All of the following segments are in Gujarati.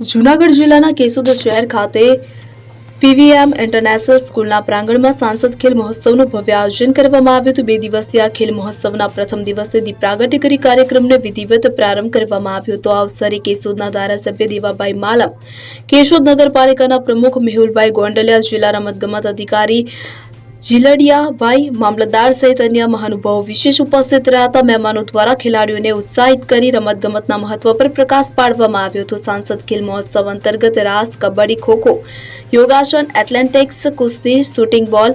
જૂનાગઢ જિલ્લાના કેશોદ શહેર ખાતે પીવીએમ ઇન્ટરનેશનલ સ્કૂલના પ્રાંગણમાં સાંસદ ખેલ મહોત્સવનું ભવ્ય આયોજન કરવામાં આવ્યું હતું। 2 દિવસીય આ ખેલ મહોત્સવના પ્રથમ દિવસે દીપ પ્રાગટ્ય કરી કાર્યક્રમને વિધિવત પ્રારંભ કરવામાં આવ્યો હતો। આ અવસરે કેશોદના ધારાસભ્ય દેવાભાઈ માલમ, કેશોદ નગરપાલિકાના પ્રમુખ મેહુલભાઈ ગોંડલિયા, જિલ્લા રમતગમત અધિકારી જીલડિયાભાઈ, મામલતદાર સહિત અન્ય મહાનુભાવો વિશેષ ઉપસ્થિત રહ્યા હતા। મહેમાનો દ્વારા ખેલાડીઓને ઉત્સાહિત કરી રમતગમતના મહત્વ પર પ્રકાશ પાડવામાં આવ્યો હતો। સાંસદ ખેલ મહોત્સવ અંતર્ગત રાસ, કબડ્ડી, ખોખો, યોગાસન, એથ્લેટિક્સ, કુસ્તી, શૂટિંગ બોલ,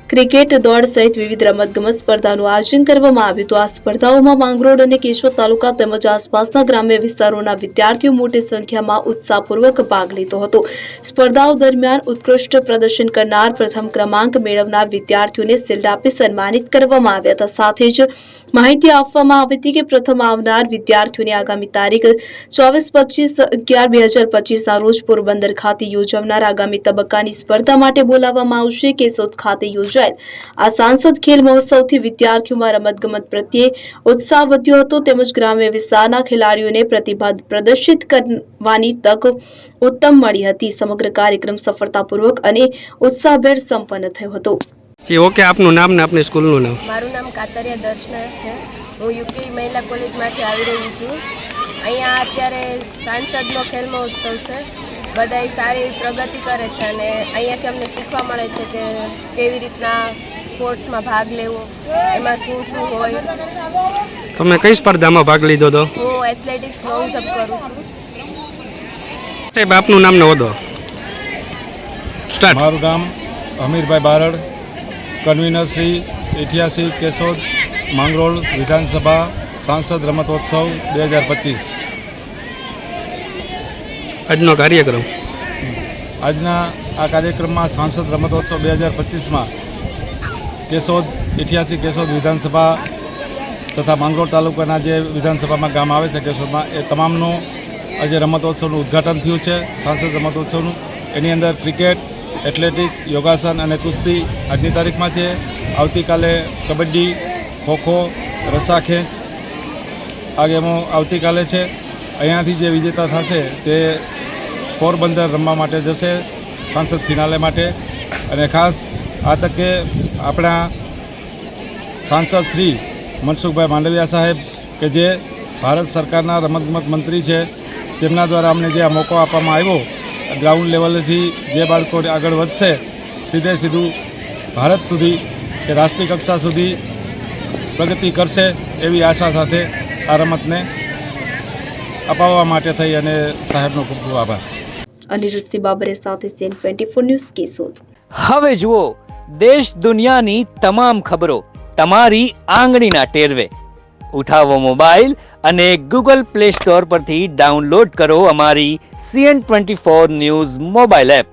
ક્રિકેટ, દોડ સહિત વિવિધ રમતગમત સ્પર્ધાનું આયોજન કરવામાં આવ્યું હતું। આ સ્પર્ધાઓમાં માંગરોળ અને કેશોદ તાલુકા તેમજ આસપાસના ગ્રામ્ય વિસ્તારોના વિદ્યાર્થીઓ મોટી સંખ્યામાં ઉત્સાહપૂર્વક ભાગ લીધો હતો। સ્પર્ધાઓ દરમિયાન ઉત્કૃષ્ટ પ્રદર્શન કરનાર પ્રથમ ક્રમાંક મેળવનાર વિદ્યાર્થીઓને શિલ્ડ આપી સન્માનિત કરવામાં આવ્યા હતા। સાથે જ માહિતી આપવામાં આવી હતી કે પ્રથમ આવનાર વિદ્યાર્થીઓને આગામી તારીખ 24-25/11/2025ના રોજ પોરબંદર ખાતે યોજાનાર આગામી તબક્કાની સ્પર્ધા માટે બોલાવવામાં આવશે। કેશોદ ખાતે આ સાંસદ ખેલ મહોત્સવથી વિદ્યાર્થીઓમાં રમતગમત પ્રત્યે ઉત્સાહ વધ્યો હતો તેમજ ગ્રામ્ય વિસ્તારના ખેલાડીઓને પ્રતિભા પ્રદર્શિત કરવાની તક ઉત્તમ મળી હતી। સમગ્ર કાર્યક્રમ સફળતાપૂર્વક અને ઉત્સાહભેર સંપન્ન થયો હતો। જી ઓકે, આપનું નામ ને આપની સ્કૂલનું નામ? મારું નામ કાતરિયા દર્શના છે। હું યુકે મહિલા કોલેજમાંથી આવી રહી છું। અહીંયા અત્યારે સાંસદનો ખેલ મહોત્સવ છે। બધાય સારી એવી પ્રગતિ કરે છે અને અહીંયાથી અમને શીખવા મળે છે કે કેવી રીતના સ્પોર્ટ્સમાં ભાગ લેવો, એમાં શું શું હોય। તમે કઈ સ્પર્ધામાં ભાગ લીધો હતો? હું એથ્લેટિક્સ લોંગ જમ્પ કરું છું। સાહેબ, આપનું નામ ને હોદ્દો? સ્ટાર્ટ। મારું નામ અમીરભાઈ બારડ, કન્વીનર શ્રી 88 કેશોદ માંગરોળ વિધાનસભા સાંસદ રમતોત્સવ 2025। આજનો કાર્યક્રમ? આજના આ કાર્યક્રમમાં સાંસદ રમતોત્સવ 2025માં કેશોદ 88 કેશોદ વિધાનસભા તથા માંગરોળ તાલુકાના જે વિધાનસભામાં ગામ આવે છે કેશોદમાં, એ તમામનું આજે રમતોત્સવનું ઉદ્ઘાટન થયું છે। સાંસદ રમતોત્સવનું એની અંદર ક્રિકેટ, એથ્લેટિક, યોગાસન અને કુસ્તી આજની તારીખમાં છે। આવતીકાલે કબડ્ડી, ખોખો, રસ્સાખેંચ આ ગેમો આવતીકાલે છે। અહીંયાથી જે વિજેતા થશે તે પોરબંદર રમવા માટે જશે સાંસદ ફિનાલે માટે। અને ખાસ આ તકે આપણા સાંસદ શ્રી મનસુખભાઈ માંડવિયા સાહેબ કે જે ભારત સરકારના રમતગમત મંત્રી છે, તેમના દ્વારા અમને જે આ મોકો આપવામાં આવ્યો, ગ્રાઉન્ડ લેવલેથી જે બાળકો આગળ વધશે સીધું ભારત સુધી કે રાષ્ટ્રીય કક્ષા સુધી પ્રગતિ કરશે એવી આશા સાથે આ રમતને અપાવવા માટે થઈ અને સાહેબનો ખૂબ ખૂબ આભાર। અનિરુદ્ધ બાબરે સાથે સીએન 24 ન્યૂઝ કેશોદ। હવે જુઓ દેશ દુનિયાની તમામ ખબરો તમારી આંગળીના ટેરવે। ઉઠાવો મોબાઈલ અને ગૂગલ પ્લે સ્ટોર પરથી ડાઉનલોડ કરો અમારી સીએન 24 ન્યૂઝ મોબાઈલ એપ।